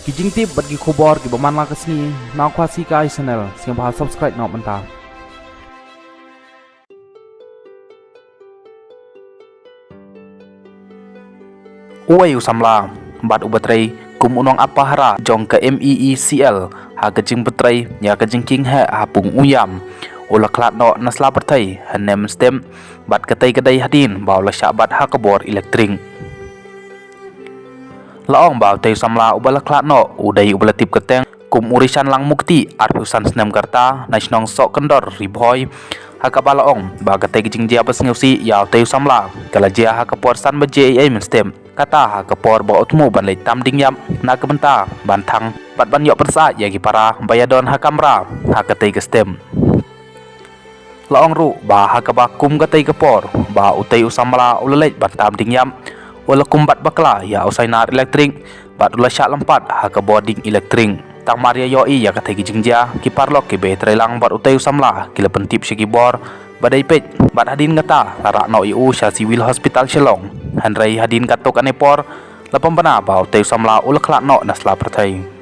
Kijing tip bagi kubor ki baman la kesni na kwasi ka channel sing bahal subscribe na menta. Uai usamla bat ubatrai kum unong apa hara jong ke MEECL ha kejing betrai ya kejing king ha hapung uyam ula klat no nasla pertai hanem stem bat ketai kedai hadin baula syabat ha kebor elektrik laong bau tei samla ubala klat no udai ubala tip keteng kum urisan lang mukti arpusan snem karta nasionong sok kendor riboy ha kabala ong ba ketai kejing dia pas ngeusi ya tei samla kala dia ha kepor san baje ai stem kata ha kepor ba utmu ban lei tam ding yam na kebenta bantang bat ban yo persa ya gi para bayadon ha kamra ha ketai ke stem laong ru ba ha kabakum ketai kepor ba utai usamla ulalej bantam ding yam wala kumbat bakla ya usai nar elektrik bat ula syak lempat ha ke boarding elektrik tang maria yoi ya katai ki jingja ki parlok ki be trelang bat utai usamla ki lepen tip segi bor badai pet bat hadin ngata larak no iu sya civil hospital Shillong hanrai hadin katok anepor lapam bana ba utai usamla ula klak no nasla pertai